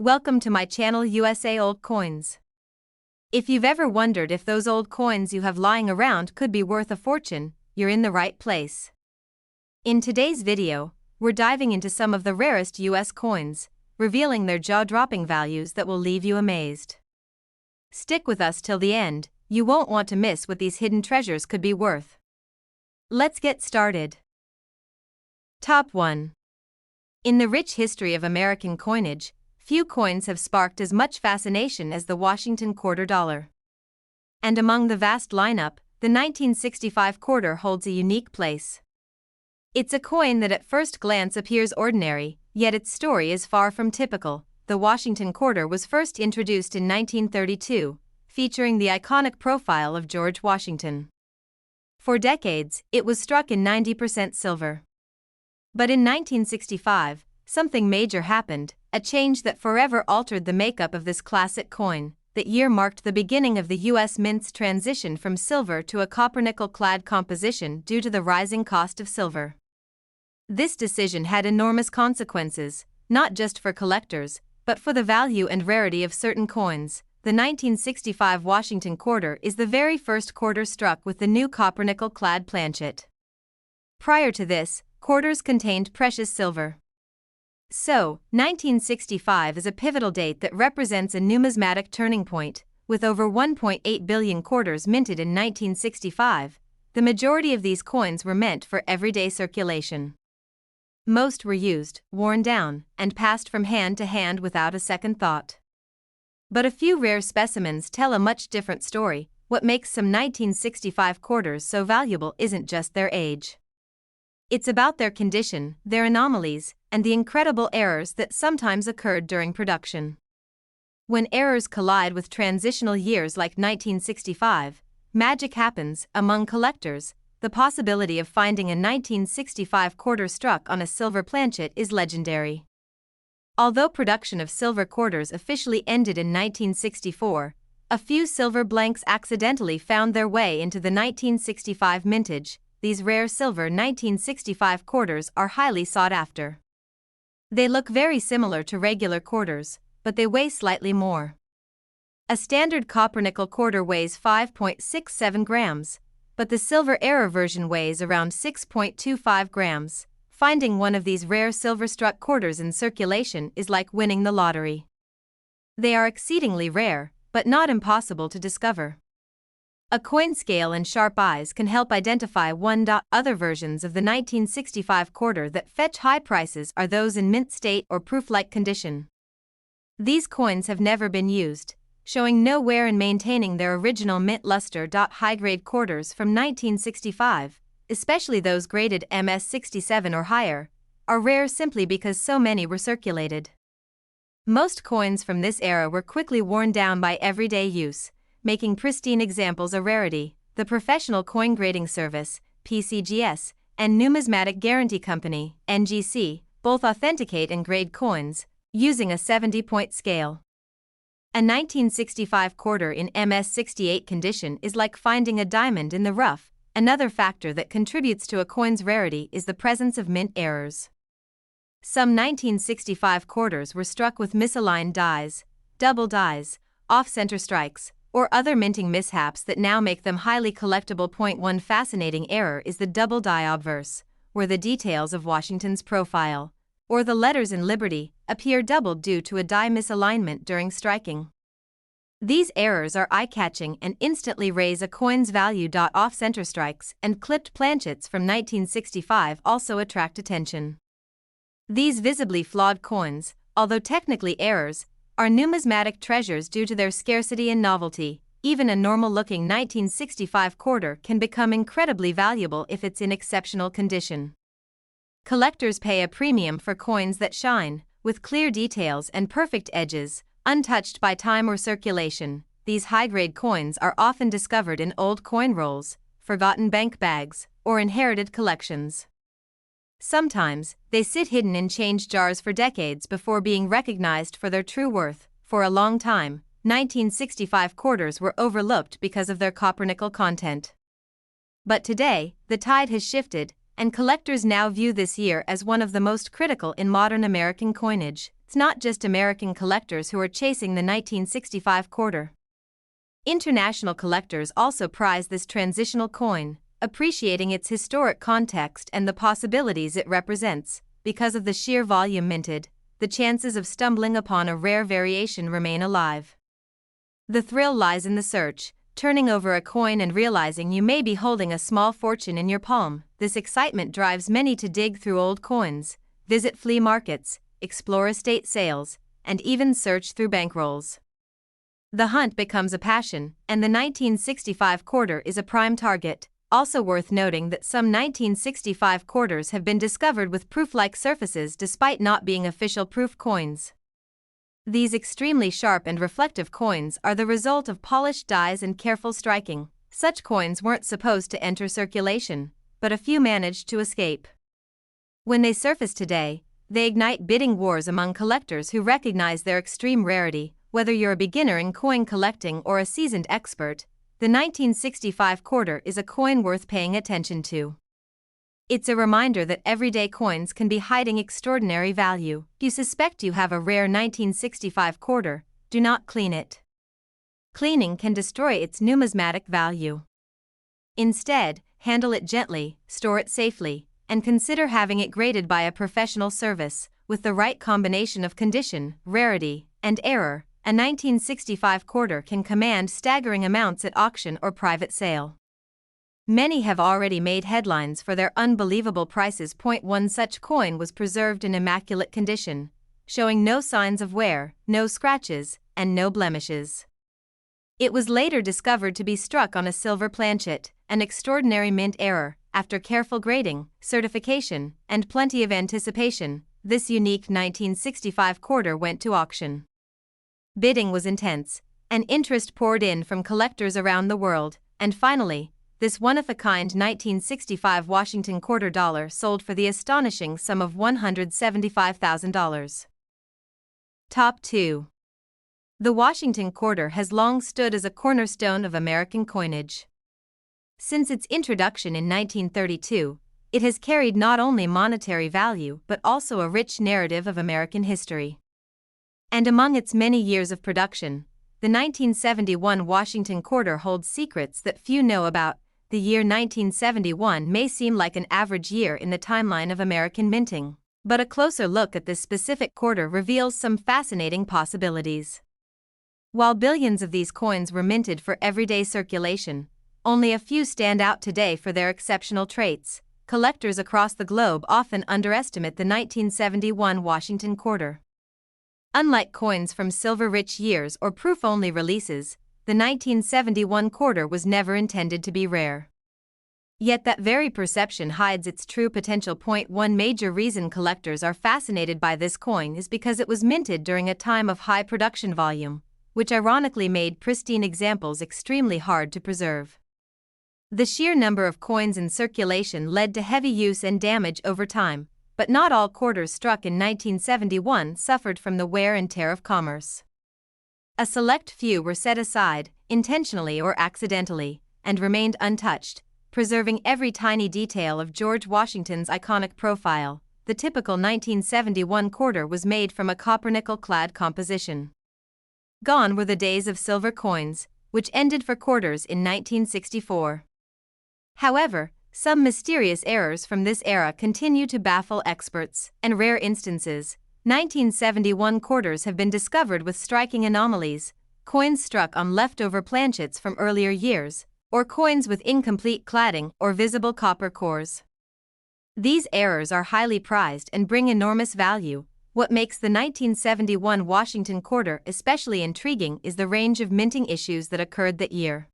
Welcome to my channel USA Old Coins. If you've ever wondered if those old coins you have lying around could be worth a fortune, you're in the right place. In today's video, we're diving into some of the rarest US coins, revealing their jaw-dropping values that will leave you amazed. Stick with us till the end, you won't want to miss what these hidden treasures could be worth. Let's get started. Top 1. In the rich history of American coinage, few coins have sparked as much fascination as the Washington quarter dollar. And among the vast lineup, the 1965 quarter holds a unique place. It's a coin that at first glance appears ordinary, yet its story is far from typical. The Washington quarter was first introduced in 1932, featuring the iconic profile of George Washington. For decades, it was struck in 90% silver. But in 1965, something major happened, a change that forever altered the makeup of this classic coin. That year marked the beginning of the U.S. Mint's transition from silver to a copper-nickel-clad composition due to the rising cost of silver. This decision had enormous consequences, not just for collectors, but for the value and rarity of certain coins. The 1965 Washington quarter is the very first quarter struck with the new copper-nickel-clad planchet. Prior to this, quarters contained precious silver. So, 1965 is a pivotal date that represents a numismatic turning point. With over 1.8 billion quarters minted in 1965, the majority of these coins were meant for everyday circulation. Most were used, worn down, and passed from hand to hand without a second thought. But a few rare specimens tell a much different story. What makes some 1965 quarters so valuable isn't just their age. It's about their condition, their anomalies, and the incredible errors that sometimes occurred during production. When errors collide with transitional years like 1965, magic happens. Among collectors, the possibility of finding a 1965 quarter struck on a silver planchet is legendary. Although production of silver quarters officially ended in 1964, a few silver blanks accidentally found their way into the 1965 mintage. These rare silver 1965 quarters are highly sought after. They look very similar to regular quarters, but they weigh slightly more. A standard copper-nickel quarter weighs 5.67 grams, but the silver error version weighs around 6.25 grams. Finding one of these rare silver-struck quarters in circulation is like winning the lottery. They are exceedingly rare, but not impossible to discover. A coin scale and sharp eyes can help identify one. Other versions of the 1965 quarter that fetch high prices are those in mint state or proof-like condition. These coins have never been used, showing no wear and maintaining their original mint luster. High-grade quarters from 1965, especially those graded MS67 or higher, are rare simply because so many were circulated. Most coins from this era were quickly worn down by everyday use, making pristine examples a rarity. The Professional Coin Grading Service, PCGS, and Numismatic Guarantee Company, NGC, both authenticate and grade coins, using a 70-point scale. A 1965 quarter in MS68 condition is like finding a diamond in the rough. Another factor that contributes to a coin's rarity is the presence of mint errors. Some 1965 quarters were struck with misaligned dies, double dies, off-center strikes, or other minting mishaps that now make them highly collectible. One fascinating error is the double die obverse, where the details of Washington's profile, or the letters in Liberty, appear doubled due to a die misalignment during striking. These errors are eye-catching and instantly raise a coin's value. Off-center strikes and clipped planchets from 1965 also attract attention. These visibly flawed coins, although technically errors, are numismatic treasures due to their scarcity and novelty. Even a normal-looking 1965 quarter can become incredibly valuable if it's in exceptional condition. Collectors pay a premium for coins that shine, with clear details and perfect edges, untouched by time or circulation. These high-grade coins are often discovered in old coin rolls, forgotten bank bags, or inherited collections. Sometimes, they sit hidden in change jars for decades before being recognized for their true worth. For a long time, 1965 quarters were overlooked because of their copper-nickel content. But today, the tide has shifted, and collectors now view this year as one of the most critical in modern American coinage. it's not just American collectors who are chasing the 1965 quarter. International collectors also prize this transitional coin, appreciating its historic context and the possibilities it represents. Because of the sheer volume minted, the chances of stumbling upon a rare variation remain alive. The thrill lies in the search, turning over a coin and realizing you may be holding a small fortune in your palm. This excitement drives many to dig through old coins, visit flea markets, explore estate sales, and even search through bankrolls. The hunt becomes a passion, and the 1965 quarter is a prime target. Also worth noting that some 1965 quarters have been discovered with proof-like surfaces despite not being official proof coins. These extremely sharp and reflective coins are the result of polished dies and careful striking. Such coins weren't supposed to enter circulation, but a few managed to escape. When they surface today, they ignite bidding wars among collectors who recognize their extreme rarity. Whether you're a beginner in coin collecting or a seasoned expert, the 1965 quarter is a coin worth paying attention to. It's a reminder that everyday coins can be hiding extraordinary value. If you suspect you have a rare 1965 quarter, do not clean it. Cleaning can destroy its numismatic value. Instead, handle it gently, store it safely, and consider having it graded by a professional service. With the right combination of condition, rarity, and error, a 1965 quarter can command staggering amounts at auction or private sale. Many have already made headlines for their unbelievable prices. One such coin was preserved in immaculate condition, showing no signs of wear, no scratches, and no blemishes. It was later discovered to be struck on a silver planchet, an extraordinary mint error. After careful grading, certification, and plenty of anticipation, this unique 1965 quarter went to auction. Bidding was intense, and interest poured in from collectors around the world, and finally, this one-of-a-kind 1965 Washington quarter dollar sold for the astonishing sum of $175,000. Top 2. The Washington quarter has long stood as a cornerstone of American coinage. Since its introduction in 1932, it has carried not only monetary value but also a rich narrative of American history. And among its many years of production, the 1971 Washington quarter holds secrets that few know about. The year 1971 may seem like an average year in the timeline of American minting, but a closer look at this specific quarter reveals some fascinating possibilities. While billions of these coins were minted for everyday circulation, only a few stand out today for their exceptional traits. Collectors across the globe often underestimate the 1971 Washington quarter. Unlike coins from silver-rich years or proof-only releases, the 1971 quarter was never intended to be rare. Yet that very perception hides its true potential. One major reason collectors are fascinated by this coin is because it was minted during a time of high production volume, which ironically made pristine examples extremely hard to preserve. The sheer number of coins in circulation led to heavy use and damage over time, but not all quarters struck in 1971 suffered from the wear and tear of commerce. A select few were set aside, intentionally or accidentally, and remained untouched, preserving every tiny detail of George Washington's iconic profile. The typical 1971 quarter was made from a copper-nickel-clad composition. Gone were the days of silver coins, which ended for quarters in 1964. However, some mysterious errors from this era continue to baffle experts. In rare instances, 1971 quarters have been discovered with striking anomalies: coins struck on leftover planchets from earlier years, or coins with incomplete cladding or visible copper cores. These errors are highly prized and bring enormous value. What makes the 1971 Washington quarter especially intriguing is the range of minting issues that occurred that year.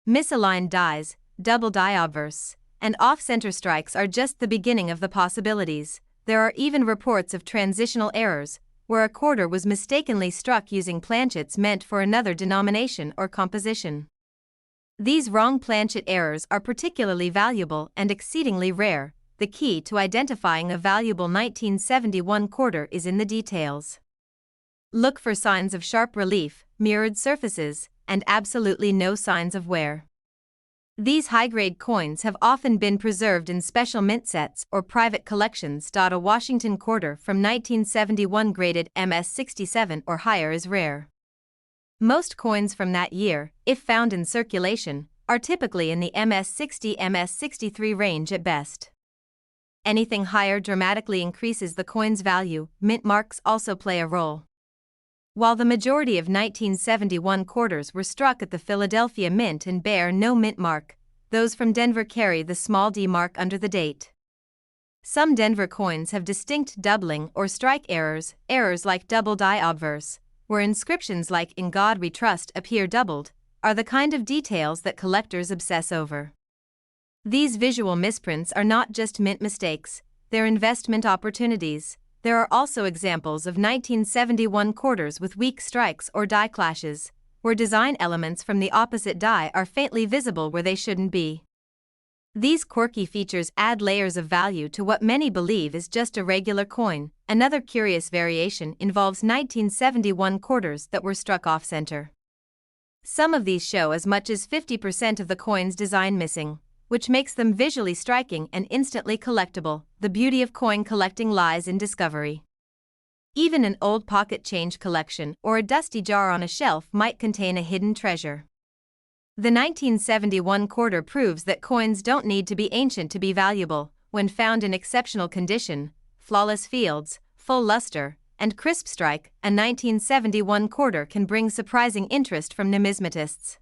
Misaligned dies, double die obverse, and off-center strikes are just the beginning of the possibilities. There are even reports of transitional errors, where a quarter was mistakenly struck using planchets meant for another denomination or composition. These wrong planchet errors are particularly valuable and exceedingly rare. The key to identifying a valuable 1971 quarter is in the details. Look for signs of sharp relief, mirrored surfaces, and absolutely no signs of wear. These high-grade coins have often been preserved in special mint sets or private collections. A Washington quarter from 1971 graded MS-67 or higher is rare. Most coins from that year, if found in circulation, are typically in the MS-60–MS-63 range at best. Anything higher dramatically increases the coin's value. Mint marks also play a role. While the majority of 1971 quarters were struck at the Philadelphia Mint and bear no mint mark, those from Denver carry the small d mark under the date. Some Denver coins have distinct doubling or strike errors like double die obverse, where inscriptions like "In God We Trust" appear doubled, are the kind of details that collectors obsess over. These visual misprints are not just mint mistakes, they're investment opportunities. There are also examples of 1971 quarters with weak strikes or die clashes, where design elements from the opposite die are faintly visible where they shouldn't be. These quirky features add layers of value to what many believe is just a regular coin. Another curious variation involves 1971 quarters that were struck off-center. Some of these show as much as 50% of the coin's design missing, which makes them visually striking and instantly collectible. The beauty of coin collecting lies in discovery. Even an old pocket change collection or a dusty jar on a shelf might contain a hidden treasure. The 1971 quarter proves that coins don't need to be ancient to be valuable. When found in exceptional condition, flawless fields, full luster, and crisp strike, a 1971 quarter can bring surprising interest from numismatists.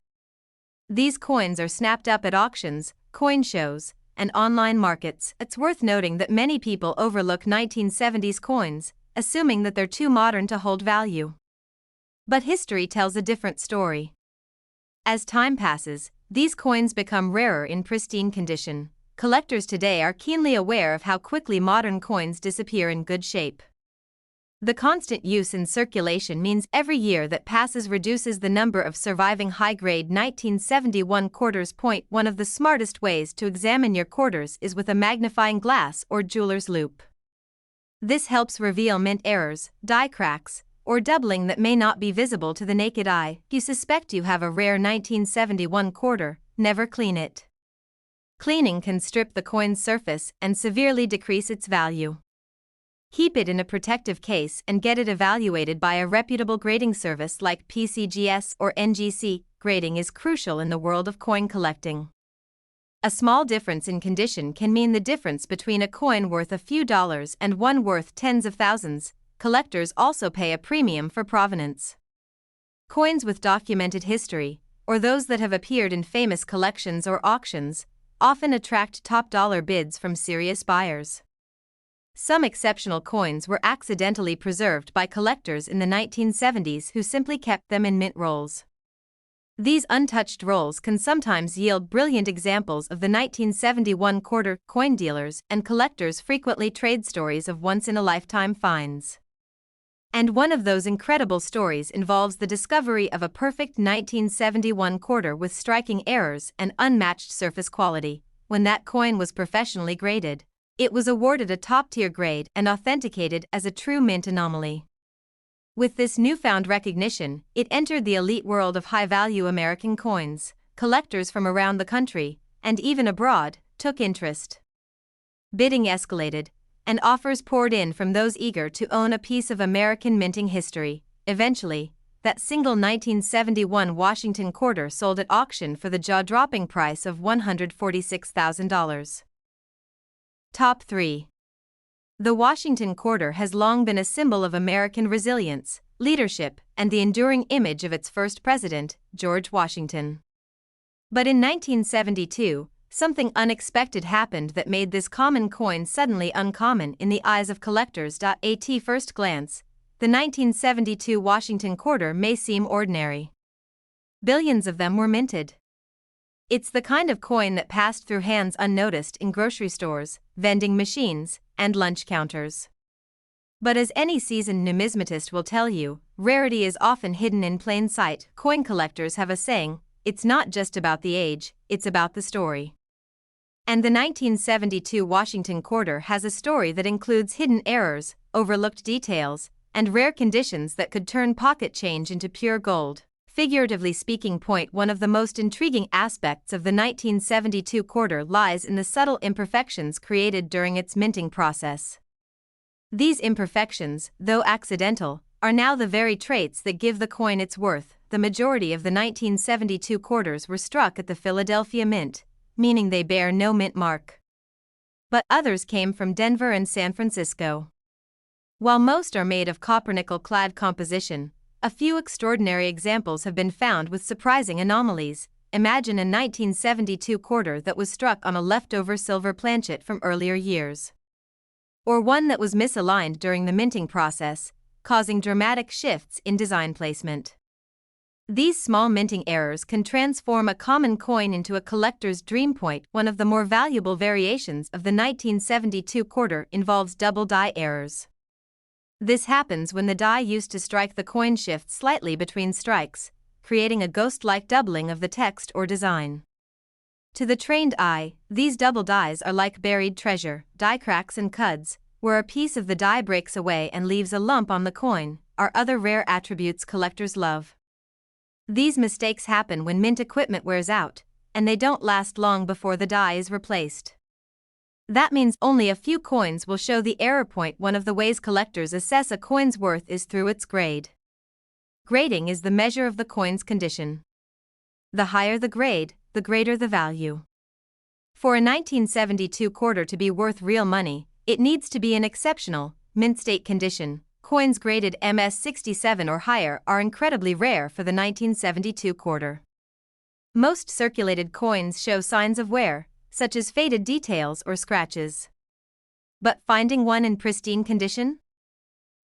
These coins are snapped up at auctions, coin shows, and online markets. It's worth noting that many people overlook 1970s coins, assuming that they're too modern to hold value. But history tells a different story. As time passes, these coins become rarer in pristine condition. Collectors today are keenly aware of how quickly modern coins disappear in good shape. The constant use in circulation means every year that passes reduces the number of surviving high-grade 1971 quarters. One of the smartest ways to examine your quarters is with a magnifying glass or jeweler's loupe. This helps reveal mint errors, die cracks, or doubling that may not be visible to the naked eye. If you suspect you have a rare 1971 quarter, never clean it. Cleaning can strip the coin's surface and severely decrease its value. Keep it in a protective case and get it evaluated by a reputable grading service like PCGS or NGC. Grading is crucial in the world of coin collecting. A small difference in condition can mean the difference between a coin worth a few dollars and one worth tens of thousands. Collectors also pay a premium for provenance. Coins with documented history, or those that have appeared in famous collections or auctions, often attract top-dollar bids from serious buyers. Some exceptional coins were accidentally preserved by collectors in the 1970s who simply kept them in mint rolls. These untouched rolls can sometimes yield brilliant examples of the 1971 quarter. Coin dealers and collectors frequently trade stories of once-in-a-lifetime finds. And one of those incredible stories involves the discovery of a perfect 1971 quarter with striking errors and unmatched surface quality. When that coin was professionally graded, it was awarded a top-tier grade and authenticated as a true mint anomaly. With this newfound recognition, it entered the elite world of high-value American coins. Collectors from around the country, and even abroad, took interest. Bidding escalated, and offers poured in from those eager to own a piece of American minting history. Eventually, that single 1971 Washington quarter sold at auction for the jaw-dropping price of $146,000. Top 3. The Washington quarter has long been a symbol of American resilience, leadership, and the enduring image of its first president, George Washington. But in 1972, something unexpected happened that made this common coin suddenly uncommon in the eyes of collectors. At first glance, the 1972 Washington quarter may seem ordinary. Billions of them were minted. It's the kind of coin that passed through hands unnoticed in grocery stores, vending machines, and lunch counters. But as any seasoned numismatist will tell you, rarity is often hidden in plain sight. Coin collectors have a saying, "It's not just about the age, it's about the story." And the 1972 Washington quarter has a story that includes hidden errors, overlooked details, and rare conditions that could turn pocket change into pure gold. Figuratively speaking, one of the most intriguing aspects of the 1972 quarter lies in the subtle imperfections created during its minting process. These imperfections, though accidental, are now the very traits that give the coin its worth. The majority of the 1972 quarters were struck at the Philadelphia Mint, meaning they bear no mint mark. But others came from Denver and San Francisco. While most are made of copper-nickel-clad composition, a few extraordinary examples have been found with surprising anomalies. Imagine a 1972 quarter that was struck on a leftover silver planchet from earlier years. Or one that was misaligned during the minting process, causing dramatic shifts in design placement. These small minting errors can transform a common coin into a collector's dream point. One of the more valuable variations of the 1972 quarter involves double die errors. This happens when the die used to strike the coin shifts slightly between strikes, creating a ghost-like doubling of the text or design. To the trained eye, these double dies are like buried treasure. Die cracks and cuds, where a piece of the die breaks away and leaves a lump on the coin, are other rare attributes collectors love. These mistakes happen when mint equipment wears out, and they don't last long before the die is replaced. That means only a few coins will show the error point. One of the ways collectors assess a coin's worth is through its grade. Grading is the measure of the coin's condition. The higher the grade, the greater the value. For a 1972 quarter to be worth real money, it needs to be in exceptional, mint state condition. Coins graded MS67 or higher are incredibly rare for the 1972 quarter. Most circulated coins show signs of wear, such as faded details or scratches. But finding one in pristine condition?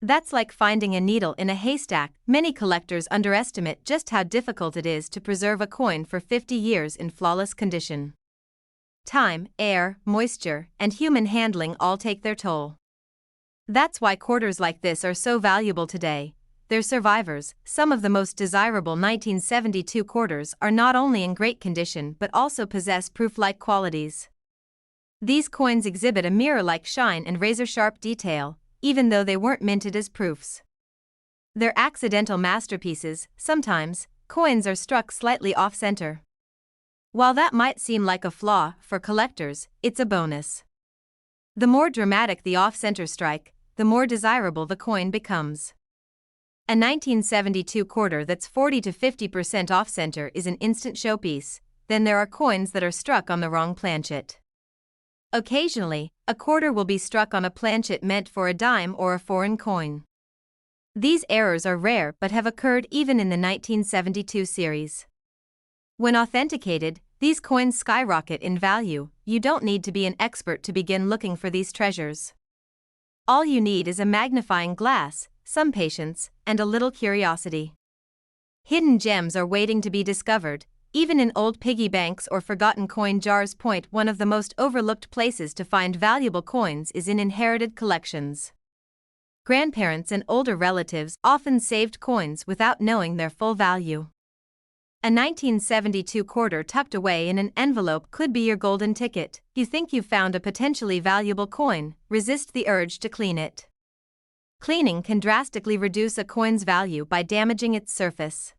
That's like finding a needle in a haystack. Many collectors underestimate just how difficult it is to preserve a coin for 50 years in flawless condition. Time, air, moisture, and human handling all take their toll. That's why quarters like this are so valuable today. They're survivors. Some of the most desirable 1972 quarters are not only in great condition but also possess proof-like qualities. These coins exhibit a mirror-like shine and razor-sharp detail, even though they weren't minted as proofs. They're accidental masterpieces. Sometimes, coins are struck slightly off-center. While that might seem like a flaw, for collectors, it's a bonus. The more dramatic the off-center strike, the more desirable the coin becomes. A 1972 quarter that's 40 to 50% off-center is an instant showpiece. Then there are coins that are struck on the wrong planchet. Occasionally, a quarter will be struck on a planchet meant for a dime or a foreign coin. These errors are rare but have occurred even in the 1972 series. When authenticated, these coins skyrocket in value. You don't need to be an expert to begin looking for these treasures. All you need is a magnifying glass, some patience, and a little curiosity. Hidden gems are waiting to be discovered, even in old piggy banks or forgotten coin jars. One of the most overlooked places to find valuable coins is in inherited collections. Grandparents and older relatives often saved coins without knowing their full value. A 1972 quarter tucked away in an envelope could be your golden ticket. You think you've found a potentially valuable coin, resist the urge to clean it. Cleaning can drastically reduce a coin's value by damaging its surface.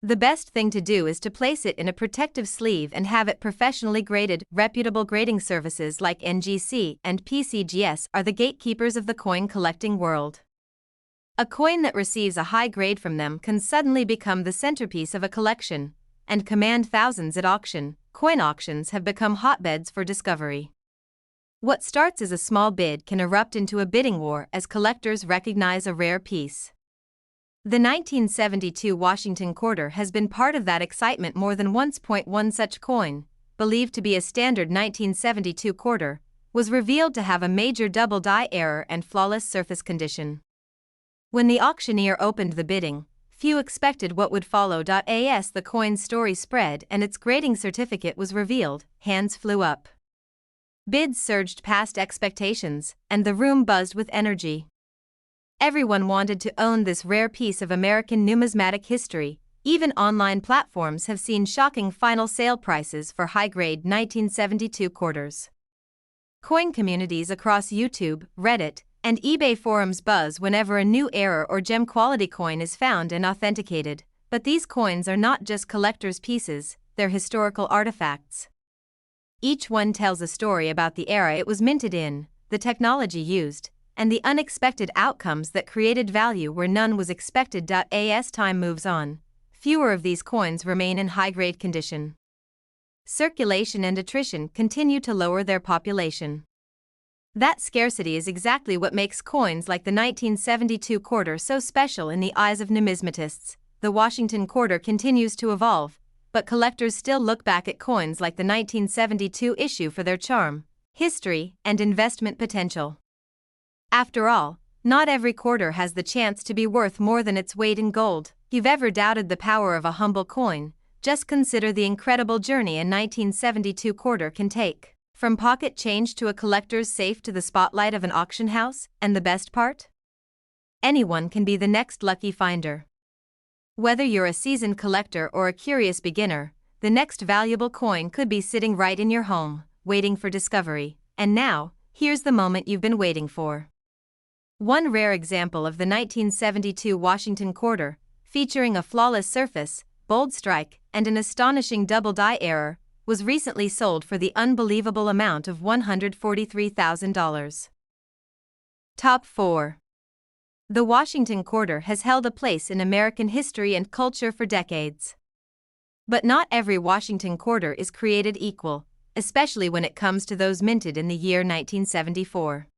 The best thing to do is to place it in a protective sleeve and have it professionally graded. Reputable grading services like NGC and PCGS are the gatekeepers of the coin collecting world. A coin that receives a high grade from them can suddenly become the centerpiece of a collection and command thousands at auction. Coin auctions have become hotbeds for discovery. What starts as a small bid can erupt into a bidding war as collectors recognize a rare piece. The 1972 Washington quarter has been part of that excitement more than once. One such coin, believed to be a standard 1972 quarter, was revealed to have a major double die error and flawless surface condition. When the auctioneer opened the bidding, few expected what would follow. As the coin's story spread and its grading certificate was revealed, hands flew up. Bids surged past expectations, and the room buzzed with energy. Everyone wanted to own this rare piece of American numismatic history. Even online platforms have seen shocking final sale prices for high-grade 1972 quarters. Coin communities across YouTube, Reddit, and eBay forums buzz whenever a new error or gem quality coin is found and authenticated. But these coins are not just collector's pieces, they're historical artifacts. Each one tells a story about the era it was minted in, the technology used, and the unexpected outcomes that created value where none was expected. As time moves on, fewer of these coins remain in high-grade condition. Circulation and attrition continue to lower their population. That scarcity is exactly what makes coins like the 1972 quarter so special in the eyes of numismatists. The Washington quarter continues to evolve, but collectors still look back at coins like the 1972 issue for their charm, history, and investment potential. After all, not every quarter has the chance to be worth more than its weight in gold. If you've ever doubted the power of a humble coin, just consider the incredible journey a 1972 quarter can take. From pocket change to a collector's safe to the spotlight of an auction house, and the best part? Anyone can be the next lucky finder. Whether you're a seasoned collector or a curious beginner, the next valuable coin could be sitting right in your home, waiting for discovery. And now, here's the moment you've been waiting for. One rare example of the 1972 Washington quarter, featuring a flawless surface, bold strike, and an astonishing double die error, was recently sold for the unbelievable amount of $143,000. Top 4. The Washington quarter has held a place in American history and culture for decades. But not every Washington quarter is created equal, especially when it comes to those minted in the year 1974.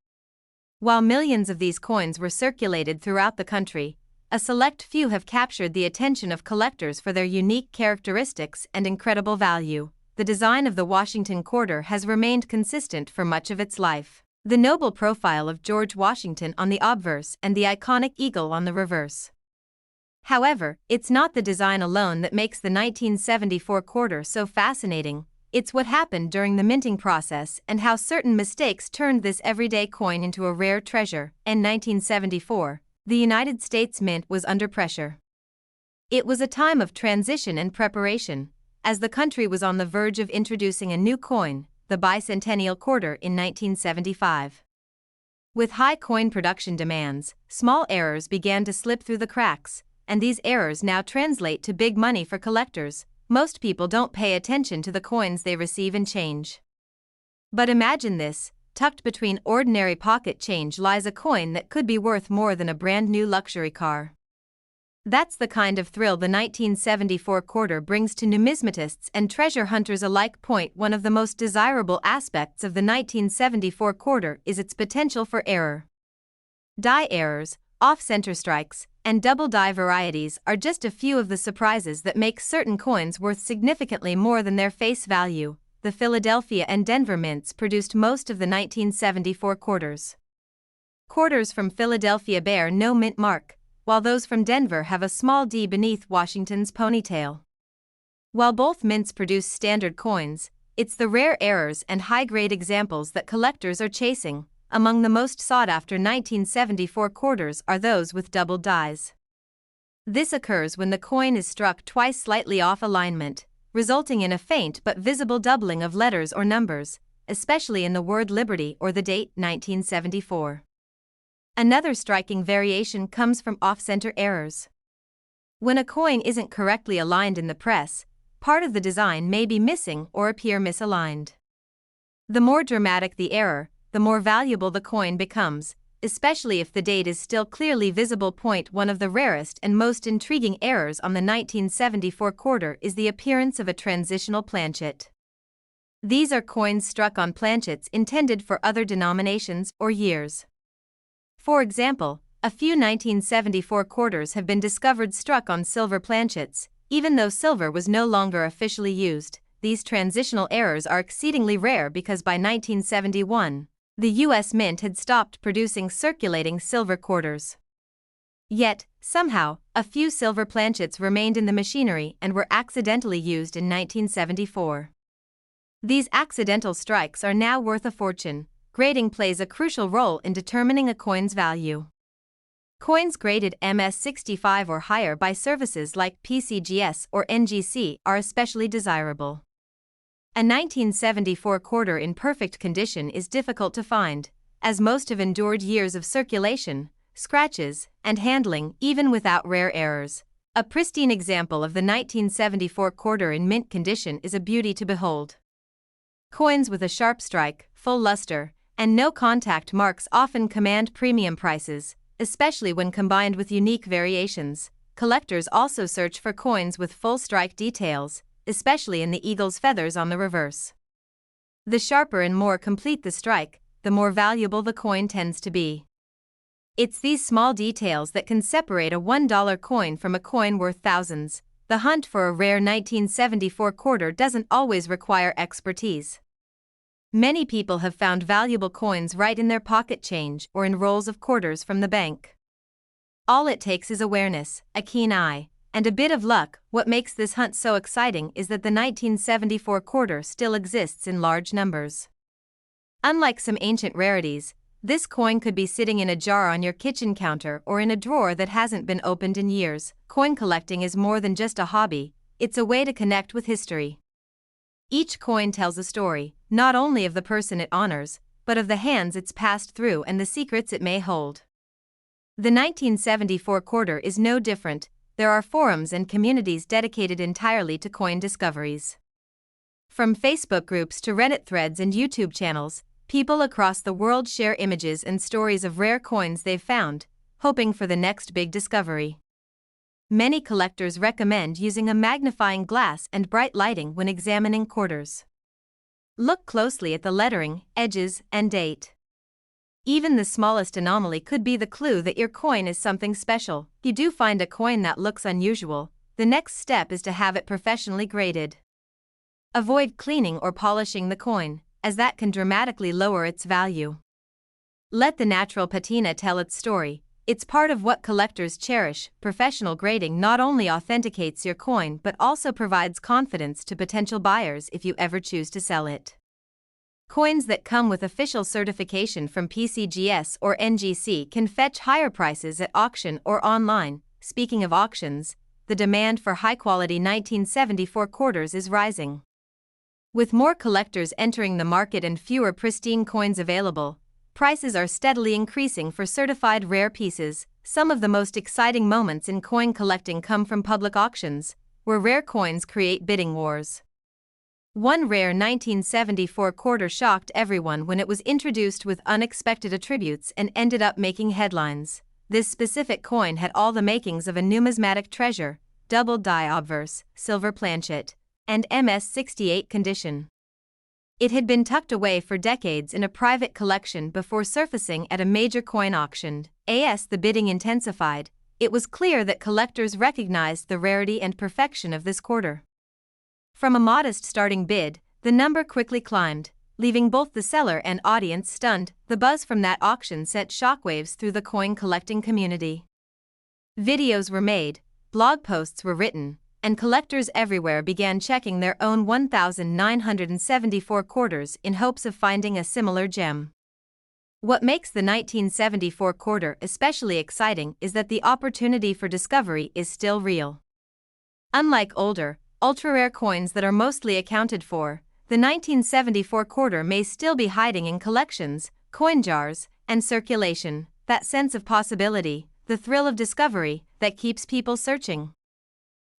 While millions of these coins were circulated throughout the country, a select few have captured the attention of collectors for their unique characteristics and incredible value. The design of the Washington quarter has remained consistent for much of its life. The noble profile of George Washington on the obverse and the iconic eagle on the reverse. However, it's not the design alone that makes the 1974 quarter so fascinating, it's what happened during the minting process and how certain mistakes turned this everyday coin into a rare treasure. In 1974, the United States Mint was under pressure. It was a time of transition and preparation, as the country was on the verge of introducing a new coin, the bicentennial quarter, in 1975. With high coin production demands, small errors began to slip through the cracks, and these errors now translate to big money for collectors. Most people don't pay attention to the coins they receive in change. But imagine this, tucked between ordinary pocket change lies a coin that could be worth more than a brand new luxury car. That's the kind of thrill the 1974 quarter brings to numismatists and treasure hunters alike. One of the most desirable aspects of the 1974 quarter is its potential for error. Die errors, off-center strikes, and double die varieties are just a few of the surprises that make certain coins worth significantly more than their face value. The Philadelphia and Denver mints produced most of the 1974 quarters. Quarters from Philadelphia bear no mint mark, while those from Denver have a small D beneath Washington's ponytail. While both mints produce standard coins, it's the rare errors and high-grade examples that collectors are chasing. Among the most sought-after 1974 quarters are those with doubled dies. This occurs when the coin is struck twice slightly off alignment, resulting in a faint but visible doubling of letters or numbers, especially in the word Liberty or the date 1974. Another striking variation comes from off-center errors. When a coin isn't correctly aligned in the press, part of the design may be missing or appear misaligned. The more dramatic the error, the more valuable the coin becomes, especially if the date is still clearly visible. One of the rarest and most intriguing errors on the 1974 quarter is the appearance of a transitional planchet. These are coins struck on planchets intended for other denominations or years. For example, a few 1974 quarters have been discovered struck on silver planchets, even though silver was no longer officially used. These transitional errors are exceedingly rare because by 1971, the U.S. Mint had stopped producing circulating silver quarters. Yet, somehow, a few silver planchets remained in the machinery and were accidentally used in 1974. These accidental strikes are now worth a fortune. Grading plays a crucial role in determining a coin's value. Coins graded MS65 or higher by services like PCGS or NGC are especially desirable. A 1974 quarter in perfect condition is difficult to find, as most have endured years of circulation, scratches, and handling even without rare errors. A pristine example of the 1974 quarter in mint condition is a beauty to behold. Coins with a sharp strike, full luster, and no contact marks often command premium prices, especially when combined with unique variations. Collectors also search for coins with full strike details, especially in the eagle's feathers on the reverse. The sharper and more complete the strike, the more valuable the coin tends to be. It's these small details that can separate a $1 coin from a coin worth thousands. The hunt for a rare 1974 quarter doesn't always require expertise. Many people have found valuable coins right in their pocket change or in rolls of quarters from the bank. All it takes is awareness, a keen eye, and a bit of luck. What makes this hunt so exciting is that the 1974 quarter still exists in large numbers. Unlike some ancient rarities, this coin could be sitting in a jar on your kitchen counter or in a drawer that hasn't been opened in years. Coin collecting is more than just a hobby, it's a way to connect with history. Each coin tells a story, not only of the person it honors, but of the hands it's passed through and the secrets it may hold. The 1974 quarter is no different. There are forums and communities dedicated entirely to coin discoveries. From Facebook groups to Reddit threads and YouTube channels, people across the world share images and stories of rare coins they've found, hoping for the next big discovery. Many collectors recommend using a magnifying glass and bright lighting when examining quarters. Look closely at the lettering, edges, and date. Even the smallest anomaly could be the clue that your coin is something special. If you do find a coin that looks unusual, the next step is to have it professionally graded. Avoid cleaning or polishing the coin, as that can dramatically lower its value. Let the natural patina tell its story. It's part of what collectors cherish. Professional grading not only authenticates your coin but also provides confidence to potential buyers if you ever choose to sell it. Coins that come with official certification from PCGS or NGC can fetch higher prices at auction or online. Speaking of auctions, the demand for high-quality 1974 quarters is rising. With more collectors entering the market and fewer pristine coins available, prices are steadily increasing for certified rare pieces. Some of the most exciting moments in coin collecting come from public auctions, where rare coins create bidding wars. One rare 1974 quarter shocked everyone when it was introduced with unexpected attributes and ended up making headlines. This specific coin had all the makings of a numismatic treasure: double die obverse, silver planchet, and MS-68 condition. It had been tucked away for decades in a private collection before surfacing at a major coin auction. As the bidding intensified, it was clear that collectors recognized the rarity and perfection of this quarter. From a modest starting bid, the number quickly climbed, leaving both the seller and audience stunned. The buzz from that auction sent shockwaves through the coin collecting community. Videos were made, blog posts were written, and collectors everywhere began checking their own 1974 quarters in hopes of finding a similar gem. What makes the 1974 quarter especially exciting is that the opportunity for discovery is still real. Unlike older, ultra-rare coins that are mostly accounted for, the 1974 quarter may still be hiding in collections, coin jars, and circulation. That sense of possibility, the thrill of discovery, that keeps people searching.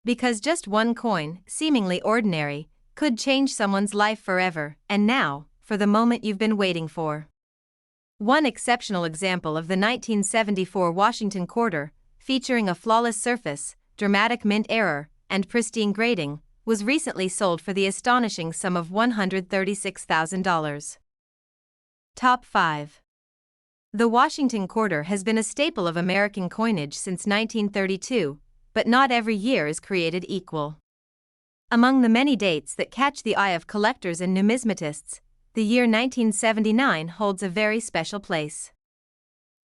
Because just one coin, seemingly ordinary, could change someone's life forever. And now, for the moment you've been waiting for. One exceptional example of the 1974 Washington quarter, featuring a flawless surface, dramatic mint error, and pristine grading, was recently sold for the astonishing sum of $136,000. Top 5. The Washington quarter has been a staple of American coinage since 1932, but not every year is created equal. Among the many dates that catch the eye of collectors and numismatists, the year 1979 holds a very special place.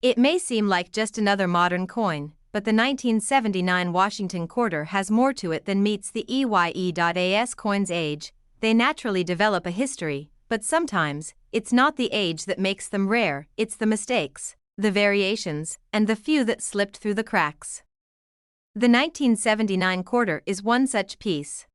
It may seem like just another modern coin, but the 1979 Washington quarter has more to it than meets the EYE.AS coin's age. They naturally develop a history, but sometimes, it's not the age that makes them rare, it's the mistakes, the variations, and the few that slipped through the cracks. The 1979 quarter is one such piece.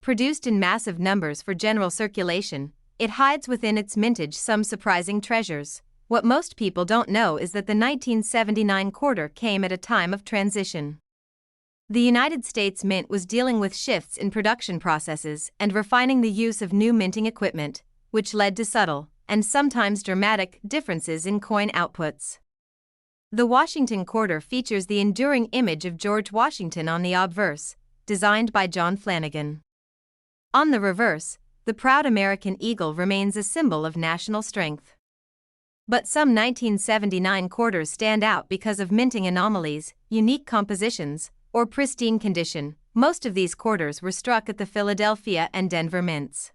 Produced in massive numbers for general circulation, it hides within its mintage some surprising treasures. What most people don't know is that the 1979 quarter came at a time of transition. The United States Mint was dealing with shifts in production processes and refining the use of new minting equipment, which led to subtle, and sometimes dramatic, differences in coin outputs. The Washington quarter features the enduring image of George Washington on the obverse, designed by John Flanagan. On the reverse, the proud American eagle remains a symbol of national strength. But some 1979 quarters stand out because of minting anomalies, unique compositions, or pristine condition. Most of these quarters were struck at the Philadelphia and Denver mints.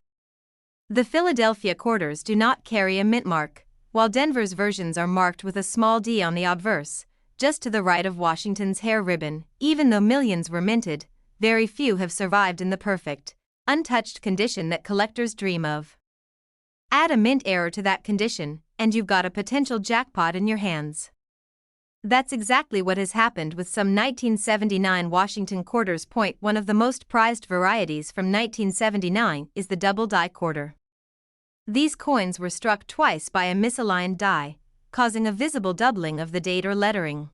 The Philadelphia quarters do not carry a mint mark, while Denver's versions are marked with a small D on the obverse, just to the right of Washington's hair ribbon. Even though millions were minted, very few have survived in the perfect, untouched condition that collectors dream of. Add a mint error to that condition, and you've got a potential jackpot in your hands. That's exactly what has happened with some 1979 Washington quarters. One of the most prized varieties from 1979 is the double die quarter. These coins were struck twice by a misaligned die, causing a visible doubling of the date or lettering.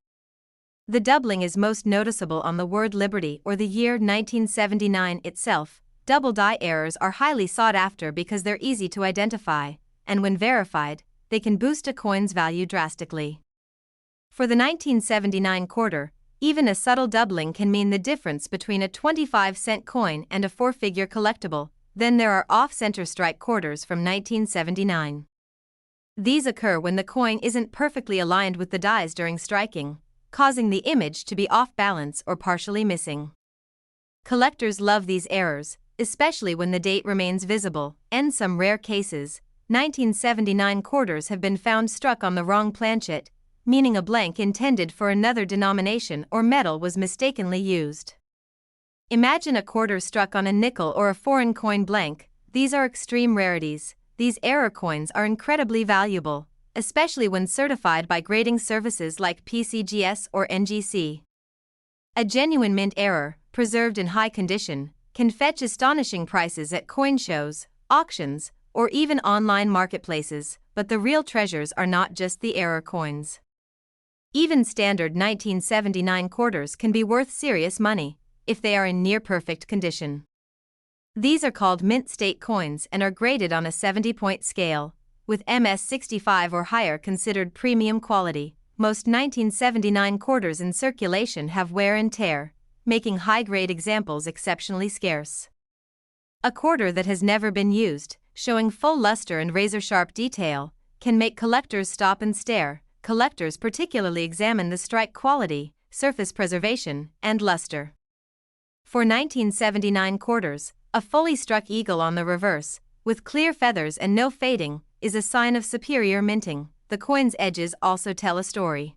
The doubling is most noticeable on the word Liberty or the year 1979 itself. Double die errors are highly sought after because they're easy to identify, and when verified, they can boost a coin's value drastically. For the 1979 quarter, even a subtle doubling can mean the difference between a 25-cent coin and a four-figure collectible. Then there are off-center strike quarters from 1979. These occur when the coin isn't perfectly aligned with the dies during striking, causing the image to be off balance or partially missing. Collectors love these errors, especially when the date remains visible. In some rare cases, 1979 quarters have been found struck on the wrong planchet, meaning a blank intended for another denomination or metal was mistakenly used. Imagine a quarter struck on a nickel or a foreign coin blank. These are extreme rarities. These error coins are incredibly valuable, especially when certified by grading services like PCGS or NGC. A genuine mint error, preserved in high condition, can fetch astonishing prices at coin shows, auctions, or even online marketplaces, but the real treasures are not just the error coins. Even standard 1979 quarters can be worth serious money, if they are in near-perfect condition. These are called mint state coins and are graded on a 70-point scale, with MS 65 or higher considered premium quality. Most 1979 quarters in circulation have wear and tear, making high-grade examples exceptionally scarce. A quarter that has never been used, showing full luster and razor-sharp detail, can make collectors stop and stare. Collectors particularly examine the strike quality, surface preservation, and luster. For 1979 quarters, a fully struck eagle on the reverse, with clear feathers and no fading, is a sign of superior minting. The coin's edges also tell a story.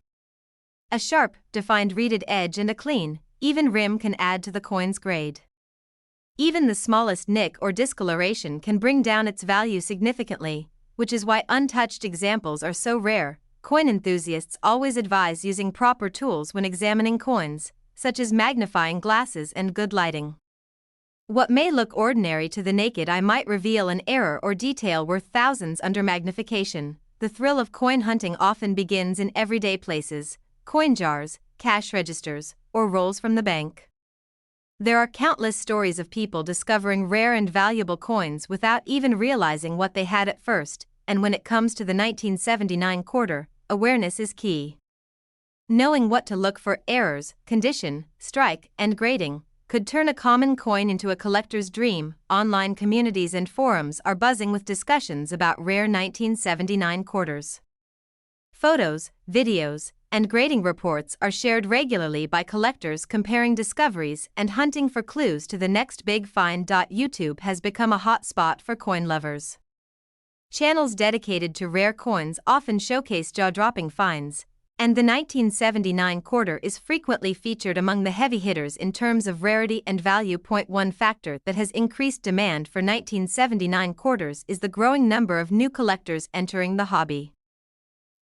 A sharp, defined reeded edge and a clean, even rim can add to the coin's grade. Even the smallest nick or discoloration can bring down its value significantly, which is why untouched examples are so rare. Coin enthusiasts always advise using proper tools when examining coins, such as magnifying glasses and good lighting. What may look ordinary to the naked eye might reveal an error or detail worth thousands under magnification. The thrill of coin hunting often begins in everyday places: coin jars, cash registers, or rolls from the bank. There are countless stories of people discovering rare and valuable coins without even realizing what they had at first, and when it comes to the 1979 quarter, awareness is key. Knowing what to look for: errors, condition, strike, and grading, could turn a common coin into a collector's dream. Online communities and forums are buzzing with discussions about rare 1979 quarters. Photos, videos, and grading reports are shared regularly by collectors comparing discoveries and hunting for clues to the next big find. YouTube has become a hot spot for coin lovers. Channels dedicated to rare coins often showcase jaw-dropping finds, and the 1979 quarter is frequently featured among the heavy hitters in terms of rarity and value. One factor that has increased demand for 1979 quarters is the growing number of new collectors entering the hobby.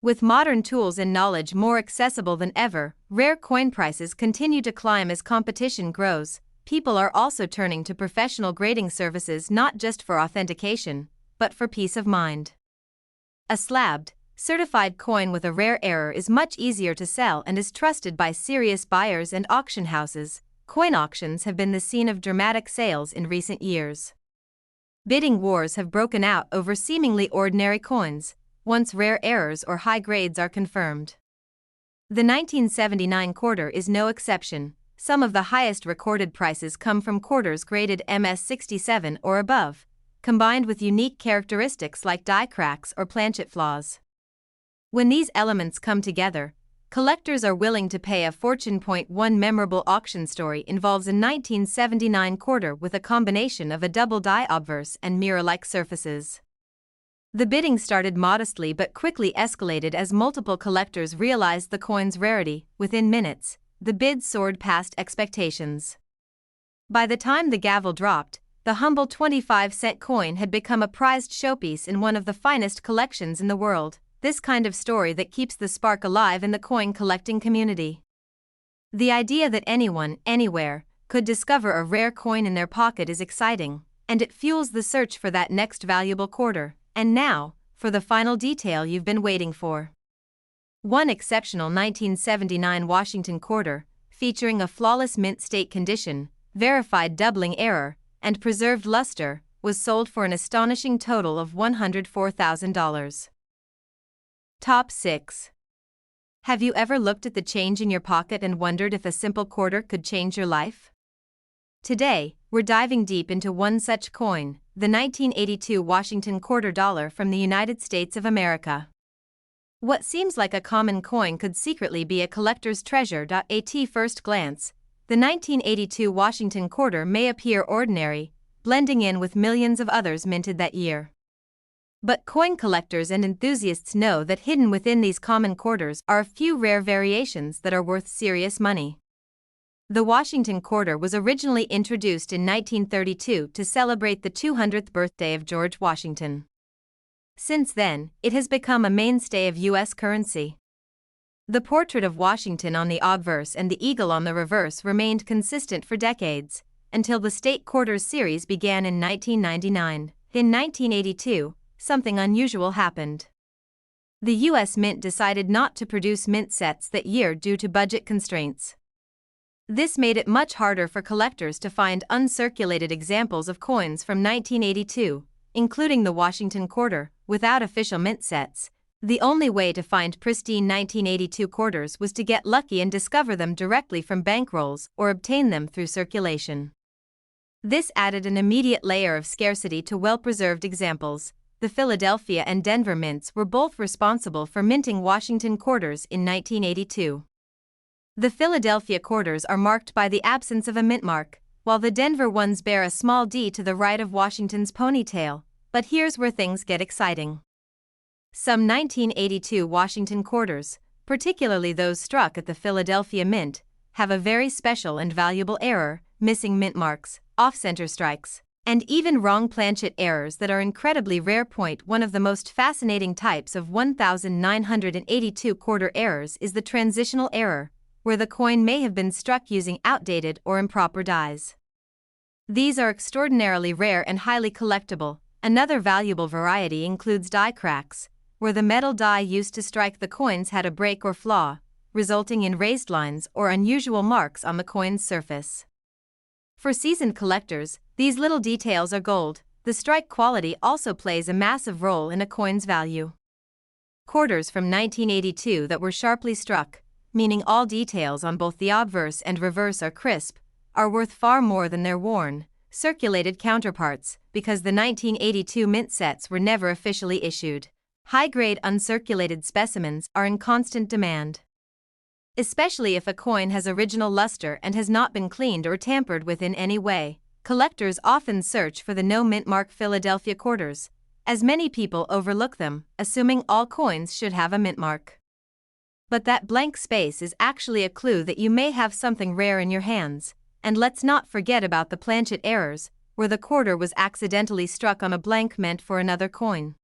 With modern tools and knowledge more accessible than ever, rare coin prices continue to climb as competition grows. People are also turning to professional grading services not just for authentication, but for peace of mind. A slabbed, certified coin with a rare error is much easier to sell and is trusted by serious buyers and auction houses. coin auctions have been the scene of dramatic sales in recent years. Bidding wars have broken out over seemingly ordinary coins, once rare errors or high grades are confirmed. The 1979 quarter is no exception. Some of the highest recorded prices come from quarters graded MS67 or above, combined with unique characteristics like die cracks or planchet flaws. When these elements come together, collectors are willing to pay a fortune. One memorable auction story involves a 1979 quarter with a combination of a double die obverse and mirror-like surfaces. The bidding started modestly but quickly escalated as multiple collectors realized the coin's rarity. Within minutes, the bids soared past expectations. By the time the gavel dropped, the humble 25-cent coin had become a prized showpiece in one of the finest collections in the world. This kind of story that keeps the spark alive in the coin collecting community. The idea that anyone, anywhere, could discover a rare coin in their pocket is exciting, and it fuels the search for that next valuable quarter. And now, for the final detail you've been waiting for. One exceptional 1979 Washington quarter, featuring a flawless mint state condition, verified doubling error, and preserved luster, was sold for an astonishing total of $104,000. Top 6. Have you ever looked at the change in your pocket and wondered if a simple quarter could change your life? Today, we're diving deep into one such coin, the 1982 Washington quarter dollar from the United States of America. What seems like a common coin could secretly be a collector's treasure. At first glance, the 1982 Washington quarter may appear ordinary, blending in with millions of others minted that year. But coin collectors and enthusiasts know that hidden within these common quarters are a few rare variations that are worth serious money. The Washington quarter was originally introduced in 1932 to celebrate the 200th birthday of George Washington. Since then, it has become a mainstay of U.S. currency. The portrait of Washington on the obverse and the eagle on the reverse remained consistent for decades, until the State Quarters series began in 1999. In 1982, something unusual happened. The U.S. Mint decided not to produce mint sets that year due to budget constraints. This made it much harder for collectors to find uncirculated examples of coins from 1982, including the Washington quarter, without official mint sets. The only way to find pristine 1982 quarters was to get lucky and discover them directly from bankrolls or obtain them through circulation. This added an immediate layer of scarcity to well-preserved examples. The Philadelphia and Denver mints were both responsible for minting Washington quarters in 1982. The Philadelphia quarters are marked by the absence of a mint mark, while the Denver ones bear a small D to the right of Washington's ponytail. But here's where things get exciting. Some 1982 Washington quarters, particularly those struck at the Philadelphia Mint, have a very special and valuable error, missing mint marks, off-center strikes, and even wrong planchet errors that are incredibly rare. One of the most fascinating types of 1982 quarter errors is the transitional error, where the coin may have been struck using outdated or improper dies. These are extraordinarily rare and highly collectible. Another valuable variety includes die cracks, where the metal die used to strike the coins had a break or flaw, resulting in raised lines or unusual marks on the coin's surface. For seasoned collectors, these little details are gold. The strike quality also plays a massive role in a coin's value. Quarters from 1982 that were sharply struck, meaning all details on both the obverse and reverse are crisp, are worth far more than their worn, circulated counterparts, because the 1982 mint sets were never officially issued. High-grade uncirculated specimens are in constant demand. Especially if a coin has original luster and has not been cleaned or tampered with in any way, collectors often search for the no-mint mark Philadelphia quarters, as many people overlook them, assuming all coins should have a mint mark. But that blank space is actually a clue that you may have something rare in your hands. And let's not forget about the planchet errors, where the quarter was accidentally struck on a blank meant for another coin.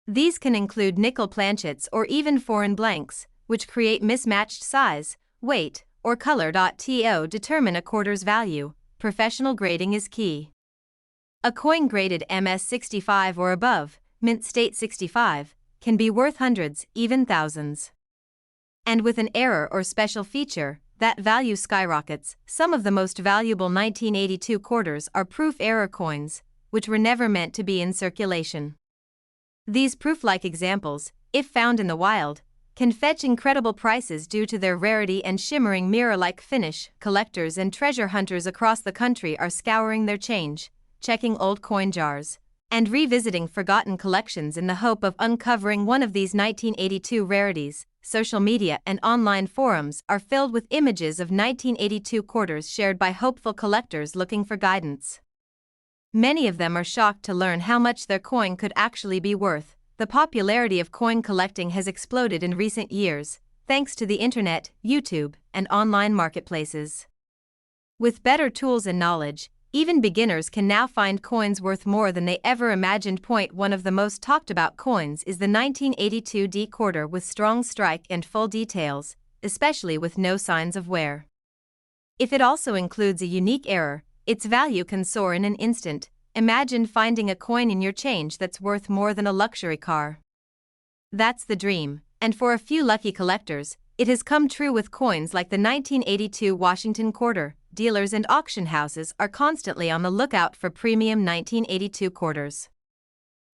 These can include nickel planchets or even foreign blanks, which create mismatched size, weight, or color. To determine a quarter's value, professional grading is key. A coin graded MS65 or above, mint state 65, can be worth hundreds, even thousands. And with an error or special feature, that value skyrockets. Some of the most valuable 1982 quarters are proof error coins, which were never meant to be in circulation. These proof-like examples, if found in the wild, can fetch incredible prices due to their rarity and shimmering mirror-like finish. Collectors and treasure hunters across the country are scouring their change, checking old coin jars, and revisiting forgotten collections in the hope of uncovering one of these 1982 rarities. Social media and online forums are filled with images of 1982 quarters shared by hopeful collectors looking for guidance. Many of them are shocked to learn how much their coin could actually be worth. The popularity of coin collecting has exploded in recent years, thanks to the internet, YouTube, and online marketplaces. With better tools and knowledge, even beginners can now find coins worth more than they ever imagined. One of the most talked about coins is the 1982 D quarter with strong strike and full details, especially with no signs of wear. If it also includes a unique error, its value can soar in an instant. Imagine finding a coin in your change that's worth more than a luxury car. That's the dream, and for a few lucky collectors, it has come true with coins like the 1982 Washington quarter. Dealers and auction houses are constantly on the lookout for premium 1982 quarters.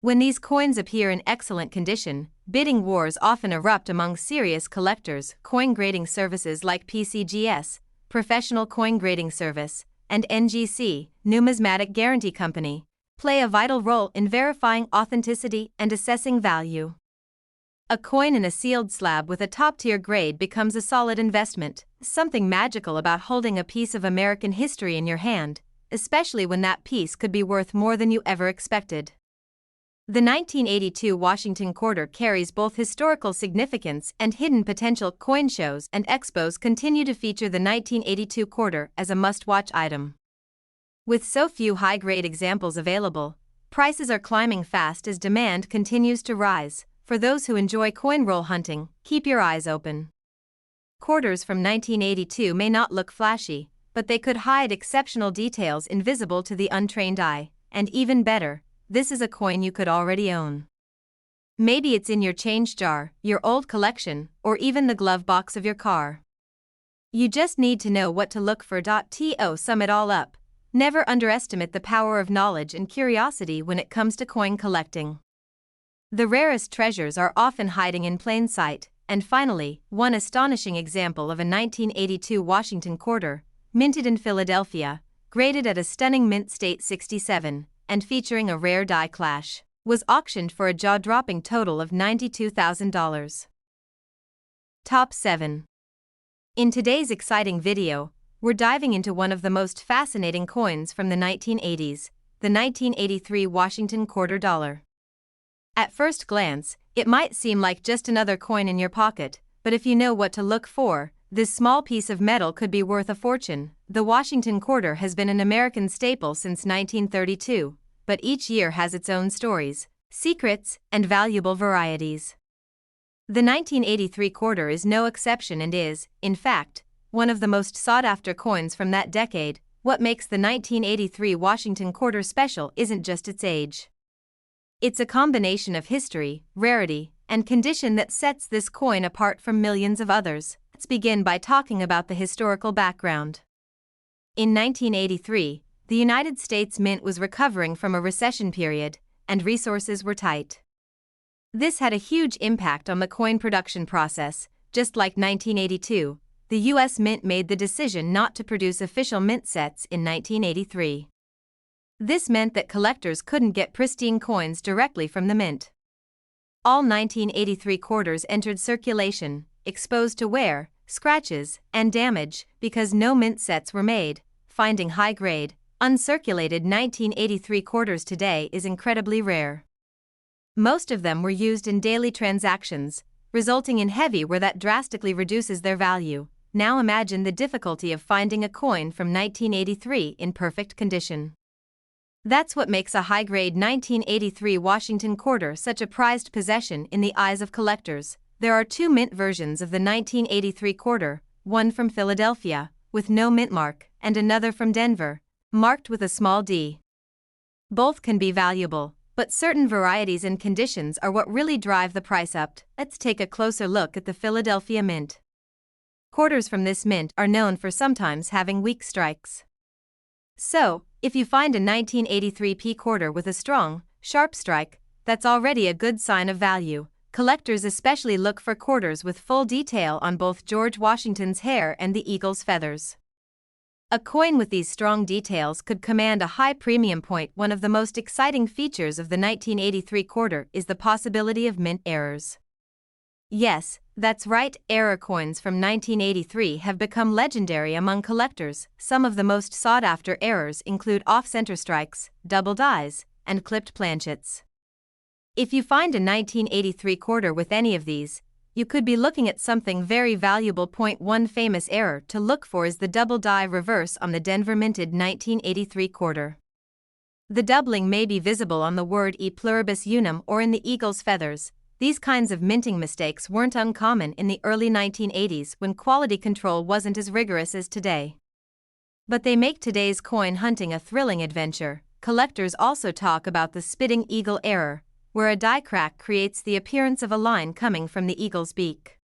When these coins appear in excellent condition, bidding wars often erupt among serious collectors. Coin grading services like PCGS, Professional Coin Grading Service, and NGC, Numismatic Guarantee Company, play a vital role in verifying authenticity and assessing value. A coin in a sealed slab with a top-tier grade becomes a solid investment. Something magical about holding a piece of American history in your hand, especially when that piece could be worth more than you ever expected. The 1982 Washington quarter carries both historical significance and hidden potential. Coin shows and expos continue to feature the 1982 quarter as a must-watch item. With so few high-grade examples available, prices are climbing fast as demand continues to rise. For those who enjoy coin roll hunting, keep your eyes open. Quarters from 1982 may not look flashy, but they could hide exceptional details invisible to the untrained eye, and even better, this is a coin you could already own. Maybe it's in your change jar, your old collection, or even the glove box of your car. You just need to know what to look for. To sum it all up, never underestimate the power of knowledge and curiosity when it comes to coin collecting. The rarest treasures are often hiding in plain sight. And finally, one astonishing example of a 1982 Washington quarter, minted in Philadelphia, graded at a stunning mint state 67, and featuring a rare die clash, was auctioned for a jaw-dropping total of $92,000. Top 7. In today's exciting video, we're diving into one of the most fascinating coins from the 1980s, the 1983 Washington quarter dollar. At first glance, it might seem like just another coin in your pocket, but if you know what to look for, this small piece of metal could be worth a fortune. The Washington quarter has been an American staple since 1932, but each year has its own stories, secrets, and valuable varieties. The 1983 quarter is no exception and is, in fact, one of the most sought-after coins from that decade. What makes the 1983 Washington quarter special isn't just its age. It's a combination of history, rarity, and condition that sets this coin apart from millions of others. Let's begin by talking about the historical background. In 1983, the United States Mint was recovering from a recession period, and resources were tight. This had a huge impact on the coin production process. Just like 1982, the U.S. Mint made the decision not to produce official mint sets in 1983. This meant that collectors couldn't get pristine coins directly from the mint. All 1983 quarters entered circulation, exposed to wear, scratches, and damage because no mint sets were made. Finding high-grade, uncirculated 1983 quarters today is incredibly rare. Most of them were used in daily transactions, resulting in heavy wear that drastically reduces their value. Now imagine the difficulty of finding a coin from 1983 in perfect condition. That's what makes a high-grade 1983 Washington quarter such a prized possession in the eyes of collectors. There are two mint versions of the 1983 quarter, one from Philadelphia, with no mint mark, and another from Denver, marked with a small d. Both can be valuable, but certain varieties and conditions are what really drive the price up. Let's take a closer look at the Philadelphia Mint. Quarters from this mint are known for sometimes having weak strikes. So, if you find a 1983 P quarter with a strong, sharp strike, that's already a good sign of value. Collectors especially look for quarters with full detail on both George Washington's hair and the eagle's feathers. A coin with these strong details could command a high premium point. One of the most exciting features of the 1983 quarter is the possibility of mint errors. Yes, that's right, error coins from 1983 have become legendary among collectors. Some of the most sought-after errors include off-center strikes, double dies, and clipped planchets. If you find a 1983 quarter with any of these, you could be looking at something very valuable. One famous error to look for is the double die reverse on the Denver minted 1983 quarter. The doubling may be visible on the word E pluribus unum or in the eagle's feathers. These kinds of minting mistakes weren't uncommon in the early 1980s when quality control wasn't as rigorous as today. But they make today's coin hunting a thrilling adventure. Collectors also talk about the spitting eagle error, where a die crack creates the appearance of a line coming from the eagle's beak.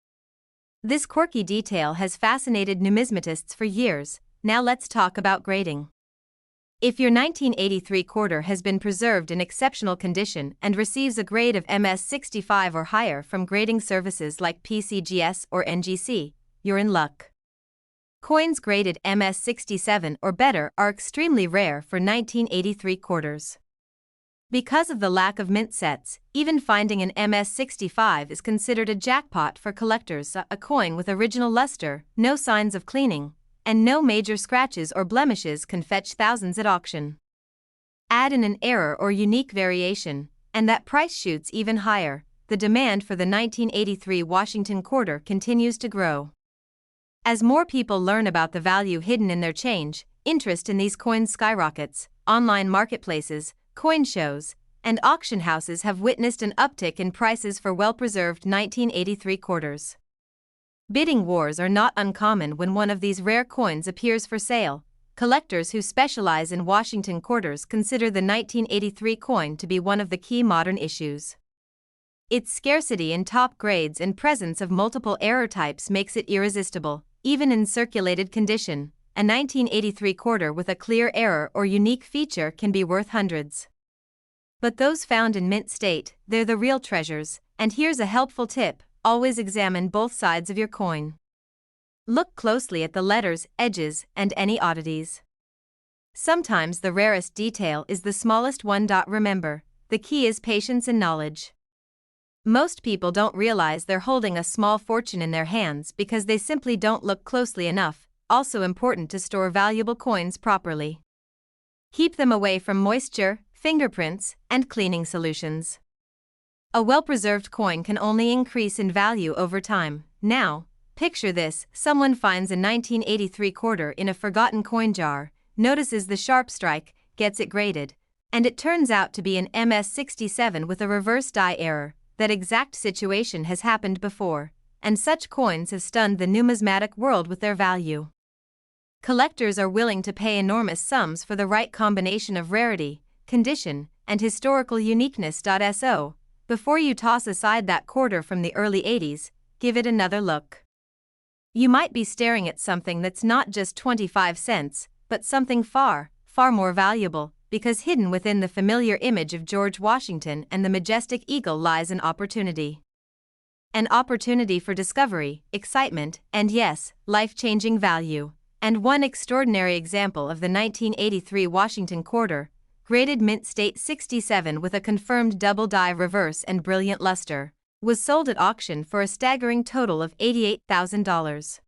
This quirky detail has fascinated numismatists for years. Now let's talk about grading. If your 1983 quarter has been preserved in exceptional condition and receives a grade of MS65 or higher from grading services like PCGS or NGC, you're in luck. Coins graded MS67 or better are extremely rare for 1983 quarters. Because of the lack of mint sets, even finding an MS65 is considered a jackpot for collectors. A coin with original luster, no signs of cleaning, and no major scratches or blemishes can fetch thousands at auction. Add in an error or unique variation, and that price shoots even higher. The demand for the 1983 Washington quarter continues to grow. As more people learn about the value hidden in their change, interest in these coins skyrockets. Online marketplaces, coin shows, and auction houses have witnessed an uptick in prices for well-preserved 1983 quarters. Bidding wars are not uncommon when one of these rare coins appears for sale. Collectors who specialize in Washington quarters consider the 1983 coin to be one of the key modern issues. Its scarcity in top grades and presence of multiple error types makes it irresistible. Even in circulated condition, a 1983 quarter with a clear error or unique feature can be worth hundreds. But those found in mint state, they're the real treasures. And here's a helpful tip: always examine both sides of your coin. Look closely at the letters, edges, and any oddities. Sometimes the rarest detail is the smallest one. Remember, the key is patience and knowledge. Most people don't realize they're holding a small fortune in their hands because they simply don't look closely enough. Also important to store valuable coins properly. Keep them away from moisture, fingerprints, and cleaning solutions. A well-preserved coin can only increase in value over time. Now, picture this: someone finds a 1983 quarter in a forgotten coin jar, notices the sharp strike, gets it graded, and it turns out to be an MS67 with a reverse die error. That exact situation has happened before, and such coins have stunned the numismatic world with their value. Collectors are willing to pay enormous sums for the right combination of rarity, condition, and historical uniqueness. So, before you toss aside that quarter from the early 80s, give it another look. You might be staring at something that's not just 25 cents, but something far, far more valuable, because hidden within the familiar image of George Washington and the majestic eagle lies an opportunity. An opportunity for discovery, excitement, and yes, life-changing value. And one extraordinary example of the 1983 Washington quarter, graded mint state 67 with a confirmed double die reverse and brilliant luster, was sold at auction for a staggering total of $88,000.